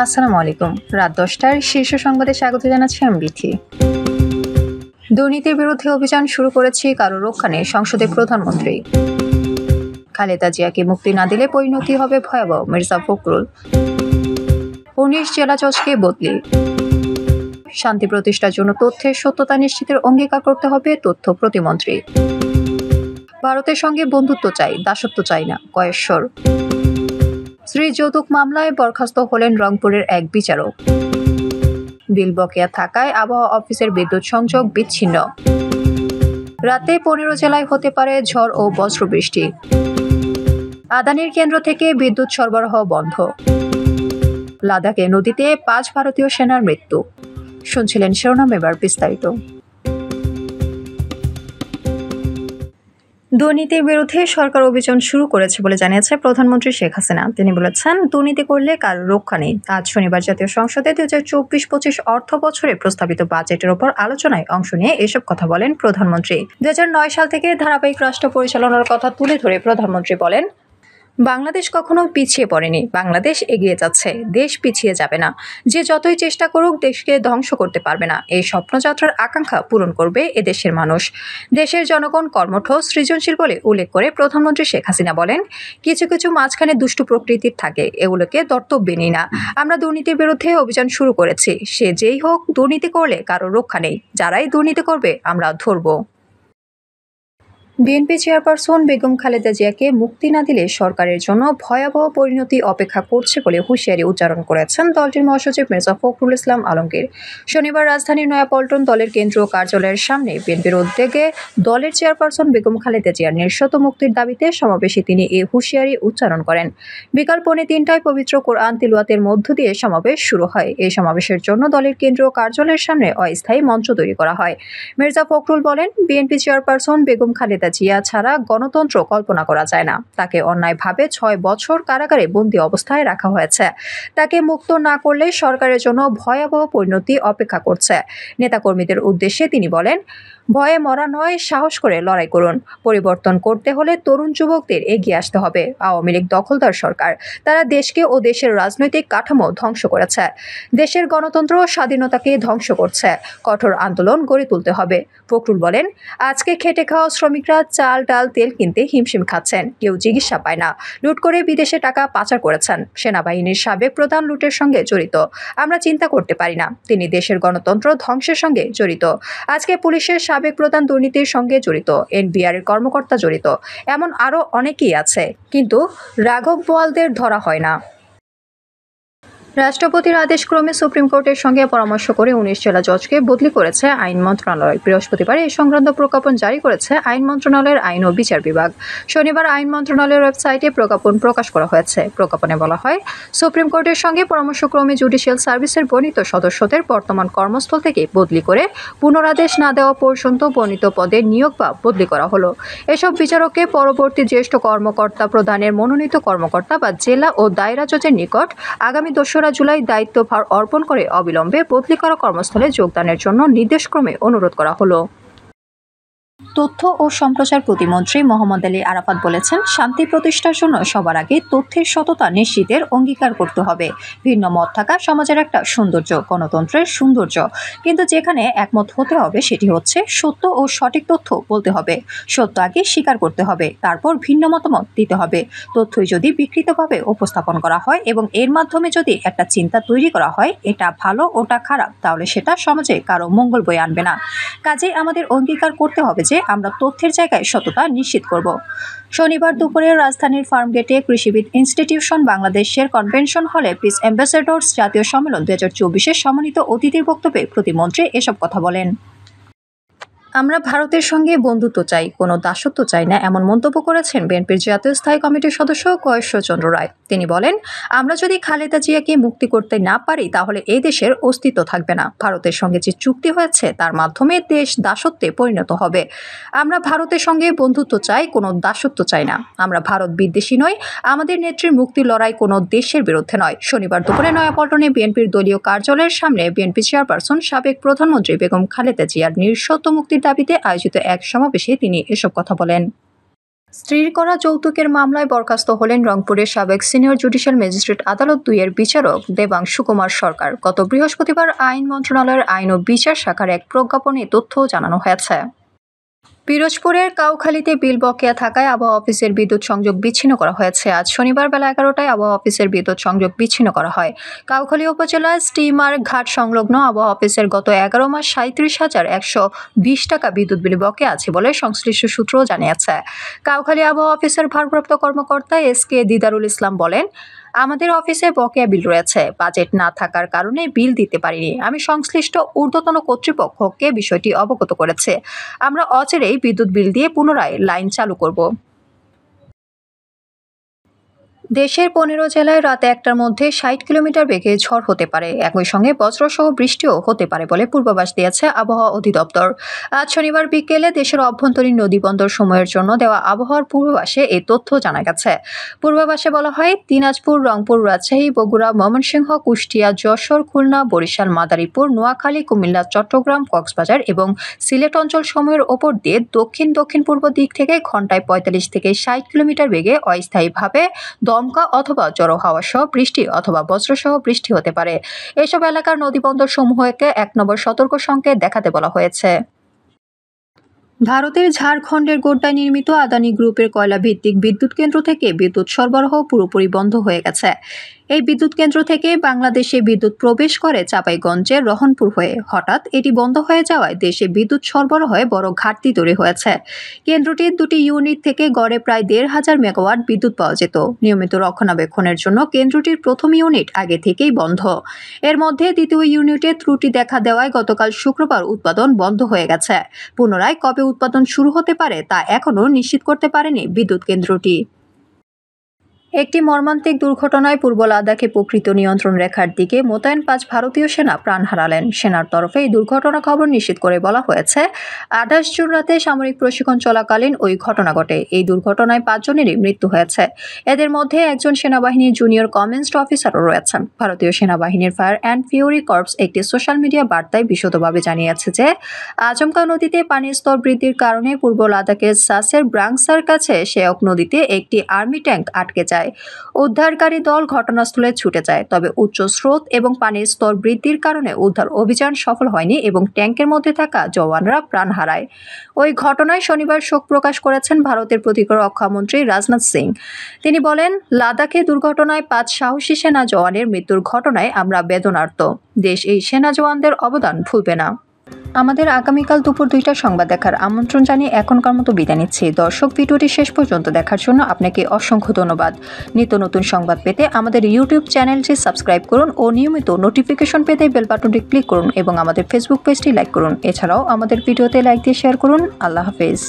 আসসালামু আলাইকুম। রাত ১০টার শীর্ষ সংবাদে স্বাগত জানাচ্ছি আমি বিথি। দুর্নীতির বিরুদ্ধে অভিযান শুরু করেছি, কারো রক্ষা নেই সংসদে প্রধানমন্ত্রী। খালেদা জিয়াকে মুক্তি না দিলে পরিণতি হবে ভয়াবহ, মির্জা ফখরুল। ১৯ জেলা জজকে বদলি। শান্তি প্রতিষ্ঠার জন্য তথ্যের সত্যতা নিশ্চিতের অঙ্গীকার করতে হবে তথ্য প্রতিমন্ত্রী। ভারতের সঙ্গে বন্ধুত্ব চাই, দাসত্ব চাই না, কয়েশ্বর। স্ত্রী যৌতুক মামলায় বরখাস্ত হলেন রংপুরের এক বিচারক। বিল বকেয়া থাকায় আবহাওয়া অফিসের বিদ্যুৎ সংযোগ বিচ্ছিন্ন। রাতে ১৫ জেলায় হতে পারে ঝড় ও বজ্রবৃষ্টি। আদানির কেন্দ্র থেকে বিদ্যুৎ সরবরাহ বন্ধ। লাদাখে নদীতে ৫ ভারতীয় সেনার মৃত্যু। শুনছিলেন শিরোনাম, এবার বিস্তারিত। দুর্নীতির বিরুদ্ধে সরকার অভিযান শুরু করেছে বলে জানিয়েছে প্রধানমন্ত্রী শেখ হাসিনা। তিনি বলেছেন, দুর্নীতি করলে কারো রক্ষা নেই। আজ শনিবার জাতীয় সংসদে ২০২৪-২৫ অর্থ বছরে প্রস্তাবিত বাজেটের ওপর আলোচনায় অংশ নিয়ে এসব কথা বলেন প্রধানমন্ত্রী। ২০০৯ সাল থেকে ধারাবাহিক রাষ্ট্র পরিচালনার কথা তুলে ধরে প্রধানমন্ত্রী বলেন, বাংলাদেশ কখনো পিছিয়ে পড়েনি, বাংলাদেশ এগিয়ে যাচ্ছে, দেশ পিছিয়ে যাবে না। যে যতই চেষ্টা করুক দেশকে ধ্বংস করতে পারবে না। এই স্বপ্নযাত্রার আকাঙ্ক্ষা পূরণ করবে এদেশের মানুষ। দেশের জনগণ কর্মঠ, সৃজনশীল বলে উল্লেখ করে প্রধানমন্ত্রী শেখ হাসিনা বলেন, কিছু কিছু মাঝখানে দুষ্টু প্রকৃতির থাকে, এগুলোকে দর্তব্যে নিই না। আমরা দুর্নীতির বিরুদ্ধে অভিযান শুরু করেছি। সে যেই হোক, দুর্নীতি করলে কারো রক্ষা নেই। যারাই দুর্নীতি করবে আমরা ধরব। বিএনপি চেয়ারপারসন বেগম খালেদা জিয়াকে মুক্তি না দিলে সরকারের জন্য ভয়াবহ পরিণতি অপেক্ষা করছে বলে হুঁশিয়ারি উচ্চারণ করেছেন দলটির মহাসচিব মির্জা ফখরুল ইসলাম আলমগীর। শনিবার রাজধানীর নয়াপল্টন দলের কেন্দ্রীয় কার্যালয়ের সামনে বিএনপির উদ্যোগে দলের চেয়ারপারসন বেগম খালেদা জিয়ার নিঃশর্ত মুক্তির দাবিতে সমাবেশে তিনি এই হুঁশিয়ারি উচ্চারণ করেন। বিকাল ৩:৩টায় পবিত্র কোরআন তিলাওয়াতের মধ্য দিয়ে সমাবেশ শুরু হয়। এই সমাবেশের জন্য দলের কেন্দ্রীয় কার্যালয়ের সামনে অস্থায়ী মঞ্চ তৈরি করা হয়। মির্জা ফখরুল বলেন, বিএনপি চেয়ারপারসন বেগম খালেদা জিয়া ছাড়া গণতন্ত্র কল্পনা করা যায় না। তাকে অন্যায়ভাবে ৬ বছর কারাগারে বন্দী অবস্থায় রাখা হয়েছে। তাকে মুক্ত না করলে সরকারের জন্য ভয়াবহ পরিণতি অপেক্ষা করছে। নেতাকর্মীদের উদ্দেশ্যে তিনি বলেন, ভয়ে মরা নয়, সাহস করে লড়াই করুন। পরিবর্তন করতে হলে তরুণ যুবকদের এগিয়ে আসতে হবে। আওয়ামী লীগ দখলদার সরকার, তারা দেশকে ও দেশের রাজনৈতিক কাঠামো ধ্বংস করেছে, দেশের গণতন্ত্র ও স্বাধীনতাকে ধ্বংস করছে। কঠোর আন্দোলন গড়ে তুলতে হবে। ফখরুল বলেন, আজকে খেটে খাওয়া শ্রমিকরা চাল, ডাল, তেল কিনতে হিমশিম খাচ্ছেন, কেউ চিকিৎসা পায় না। লুট করে বিদেশে টাকা পাচার করেছেন। সেনাবাহিনীর সাবেক প্রধান লুটের সঙ্গে জড়িত। আমরা চিন্তা করতে পারি না, তিনি দেশের গণতন্ত্র ধ্বংসের সঙ্গে জড়িত। আজকে পুলিশের সাবেক প্রধান দুর্নীতির সঙ্গে জড়িত, এনবিআর এর কর্মকর্তা জড়িত, এমন আরও অনেকেই আছে, কিন্তু রাঘব বোয়ালদের ধরা হয় না। রাষ্ট্রপতির আদেশক্রমে সুপ্রিম কোর্টের সঙ্গে পরামর্শ করে ১৯ জেলা জজকে বদলি করেছে আইন মন্ত্রণালয়। বৃহস্পতিবার এই সংক্রান্ত প্রজ্ঞাপন জারি করেছে আইন মন্ত্রণালয়ের আইন ও বিচার বিভাগ। শনিবার আইন মন্ত্রণালয়ের ওয়েবসাইটে প্রজ্ঞাপন প্রকাশ করা হয়েছে। প্রজ্ঞাপনে বলা হয়, সুপ্রিম কোর্টের সঙ্গে পরামর্শক্রমে জুডিশিয়াল সার্ভিসের বর্ণিত সদস্যদের বর্তমান কর্মস্থল থেকে বদলি করে পুনরাদেশ না দেওয়া পর্যন্ত বর্ণিত পদে নিয়োগ বা বদলি করা হলো। এসব বিচারককে পরবর্তী জ্যেষ্ঠ কর্মকর্তা প্রদানের মনোনীত কর্মকর্তা বা জেলা ও দায়রা জজের নিকট আগামী ২রা জুলাই দায়িত্বভার অর্পণ করে অবিলম্বে বদলি করা কর্মস্থলে যোগদানের জন্য নির্দেশক্রমে অনুরোধ করা হলো। তথ্য ও সম্প্রচার প্রতিমন্ত্রী মোহাম্মদ আলী আরাফাত বলেছেন, শান্তি প্রতিষ্ঠার জন্য সবার আগে তথ্যের সততা নিশ্চিতের অঙ্গীকার করতে হবে। ভিন্ন মত থাকা সমাজের একটা সৌন্দর্য, গণতন্ত্রের সৌন্দর্য। কিন্তু যেখানে একমত হতে হবে সেটি হচ্ছে সত্য ও সঠিক তথ্য বলতে হবে। সত্য আগে স্বীকার করতে হবে, তারপর ভিন্ন মতামত দিতে হবে। তথ্যই যদি বিকৃতভাবে উপস্থাপন করা হয় এবং এর মাধ্যমে যদি একটা চিন্তা তৈরি করা হয় এটা ভালো ওটা খারাপ, তাহলে সেটা সমাজে কারো মঙ্গল বয়ে আনবে না। কাজেই আমাদের অঙ্গীকার করতে হবে যে আমরা তথ্যের জায়গায় সততা নিশ্চিত করব। শনিবার দুপুরে রাজধানীর ফার্মগেটে কৃষিবিদ ইনস্টিটিউশন বাংলাদেশের কনভেনশন হলে পিস অ্যাম্বাসেডর্স জাতীয় সম্মেলন ২০২৪-এর সম্মানিত অতিথির বক্তব্যে প্রতিমন্ত্রী এসব কথা বলেন। আমরা ভারতের সঙ্গে বন্ধুত্ব চাই, কোনো দাসত্ব চাই না, এমন মন্তব্য করেছেন বিএনপির জাতীয় স্থায়ী কমিটির সদস্য কয়েশ্বরচন্দ্র রায়। তিনি বলেন, আমরা যদি খালেদা জিয়াকে মুক্তি করতে না পারি তাহলে এই দেশের অস্তিত্ব থাকবে না। ভারতের সঙ্গে যে চুক্তি হয়েছে তার মাধ্যমে দেশ দাসত্বে পরিণত হবে। আমরা ভারতের সঙ্গে বন্ধুত্ব চাই, কোনো দাসত্ব চাই না। আমরা ভারত বিদ্বেষী নই। আমাদের নেত্রীর মুক্তি লড়াই কোনো দেশের বিরুদ্ধে নয়। শনিবার দুপুরে নয়াপল্টনে বিএনপির দলীয় কার্যালয়ের সামনে বিএনপি চেয়ারপারসন সাবেক প্রধানমন্ত্রী বেগম খালেদা জিয়ার নিঃশর্ত মুক্তির দাবিতে আয়োজিত এক সমাবেশে তিনি এসব কথা বলেন। স্ত্রীর করা যৌতুকের মামলায় বরখাস্ত হলেন রংপুরের সাবেক সিনিয়র জুডিশিয়াল ম্যাজিস্ট্রেট আদালত 2-এর বিচারক দেবাংশু কুমার সরকার। গত বৃহস্পতিবার আইন মন্ত্রণালয়ের আইন ও বিচার শাখার এক প্রজ্ঞাপনে তথ্য জানানো হয়েছে। পিরোজপুরের কাউখালীতে বিল বকেয়া থাকায় আবহাওয়া অফিসের বিদ্যুৎ সংযোগ বিচ্ছিন্ন করা হয়েছে। আজ শনিবার বেলা 11টায় আবহাওয়া অফিসের বিদ্যুৎ সংযোগ বিচ্ছিন্ন করা হয়। কাউখালী উপজেলার স্টিমার ঘাট সংলগ্ন আবহাওয়া অফিসের গত 11 মাস 37,120 টাকা বিদ্যুৎ বিল বকেয়া আছে বলে সংশ্লিষ্ট সূত্র জানিয়েছে। কাউখালী আবহাওয়া অফিসের ভারপ্রাপ্ত কর্মকর্তা এস.কে দিদারুল ইসলাম বলেন, আমাদের অফিসে বকেয়া বিল রয়েছে। বাজেট না থাকার কারণে বিল দিতে পারিনি। আমি সংশ্লিষ্ট ঊর্ধ্বতন কর্তৃপক্ষকে বিষয়টি অবগত করেছে। আমরা অচিরেই বিদ্যুৎ বিল দিয়ে পুনরায় লাইন চালু করব। দেশের 15 জেলায় রাত 1টার মধ্যে 60 কিলোমিটার বেগে ঝড় হতে পারে। একই সঙ্গে বজ্রসহ বৃষ্টিও হতে পারে বলে পূর্বাভাস দিয়েছে আবহাওয়া অধিদপ্তর। আজ শনিবার বিকেলে দেশের অভ্যন্তরীণ নদীবন্দর সময়ের জন্য দেওয়া আবহাওয়ার পূর্বাভাসে এই তথ্য জানা গেছে। পূর্বাভাসে বলা হয়, দিনাজপুর, রংপুর, রাজশাহী, বগুড়া, ময়মনসিংহ, কুষ্টিয়া, যশোর, খুলনা, বরিশাল, মাদারীপুর, নোয়াখালী, কুমিল্লা, চট্টগ্রাম, কক্সবাজার এবং সিলেট অঞ্চল সমূহের ওপর দিয়ে দক্ষিণ পূর্ব দিক থেকে ঘন্টায় 45 থেকে 60 কিলোমিটার বেগে অস্থায়ীভাবে দমকা অথবা জড়ো হাওয়া সহ বৃষ্টি অথবা বজ্রসহ বৃষ্টি হতে পারে। এসব এলাকার নদীবন্দর সমূহকে 1 নম্বর সতর্ক সংকেত দেখাতে বলা হয়েছে। ভারতের ঝাড়খণ্ডের গোড্ডায় নির্মিত আদানি গ্রুপের কয়লা ভিত্তিক বিদ্যুৎ কেন্দ্র থেকে বিদ্যুৎ সরবরাহ পুরোপুরি বন্ধ হয়ে গেছে। এই বিদ্যুৎ কেন্দ্র থেকে বাংলাদেশে বিদ্যুৎ প্রবেশ করে চাঁপাইগঞ্জের রহনপুর হয়ে। হঠাৎ এটি বন্ধ হয়ে যাওয়ায় দেশে বিদ্যুৎ সরবরাহে বড় ঘাটতি তৈরি হয়েছে। কেন্দ্রটির 2টি ইউনিট থেকে গড়ে প্রায় 1,500 মেগাওয়াট বিদ্যুৎ পাওয়া যেত। নিয়মিত রক্ষণাবেক্ষণের জন্য কেন্দ্রটির প্রথম ইউনিট আগে থেকেই বন্ধ। এর মধ্যে দ্বিতীয় ইউনিটে ত্রুটি দেখা দেওয়ায় গতকাল শুক্রবার উৎপাদন বন্ধ হয়ে গেছে। পুনরায় কবে উৎপাদন শুরু হতে পারে তা এখনও নিশ্চিত করতে পারেনি বিদ্যুৎ কেন্দ্রটি। একটি মর্মান্তিক দুর্ঘটনায় পূর্ব লাদাখে প্রকৃত নিয়ন্ত্রণ রেখার দিকে মোতায়েন 5 ভারতীয় সেনা প্রাণ হারালেন। সেনার তরফে এই দুর্ঘটনা খবর নিশ্চিত করে বলা হয়েছে, 28 জুন রাতে সামরিক প্রশিক্ষণ চলাকালীন ওই ঘটনা ঘটে। এই দুর্ঘটনায় 5 জনেরই মৃত্যু হয়েছে। এদের মধ্যে একজন সেনাবাহিনীর জুনিয়র কমান্ড অফিসারও রয়েছেন। ভারতীয় সেনাবাহিনীর ফায়ার অ্যান্ড ফিউরি কর্পস একটি সোশ্যাল মিডিয়া বার্তায় বিশদভাবে জানিয়েছে যে, আজমকা নদীতে পানির স্তর বৃদ্ধির কারণে পূর্ব লাদাখের সাসের ব্রাংসার কাছে শেয়ক নদীতে একটি আর্মি ট্যাঙ্ক আটকে যায়। উদ্ধারকারী দল ঘটনাস্থলে ছুটে যায়, তবে উচ্চ স্রোত এবং পানির স্তর বৃদ্ধির কারণে উদ্ধার অভিযান সফল হয়নি এবং ট্যাঙ্কের মধ্যে থাকা জওয়ানরা প্রাণ হারায়। ওই ঘটনায় শনিবার শোক প্রকাশ করেছেন ভারতের প্রতিরক্ষা মন্ত্রী রাজনাথ সিং। তিনি বলেন, লাদাখে দুর্ঘটনায় 5 সাহসী সেনা জওয়ানের মৃত্যুর ঘটনায় আমরা বেদনার্ত। দেশ এই সেনা জওয়ানদের অবদান ভুলবে না। আমাদের আগামীকাল দুপুর 2টার সংবাদ দেখার আমন্ত্রণ জানিয়ে এখনকার মতো বিদায় নিচ্ছি। দর্শক, ভিডিওটি শেষ পর্যন্ত দেখার জন্য আপনাকে অসংখ্য ধন্যবাদ। নিত্য নতুন সংবাদ পেতে আমাদের ইউটিউব চ্যানেলটি সাবস্ক্রাইব করুন ও নিয়মিত নোটিফিকেশন পেতে বেল বাটনটি ক্লিক করুন এবং আমাদের ফেসবুক পেজটি লাইক করুন। এছাড়াও আমাদের ভিডিওতে লাইক দিয়ে শেয়ার করুন। আল্লাহ হাফেজ।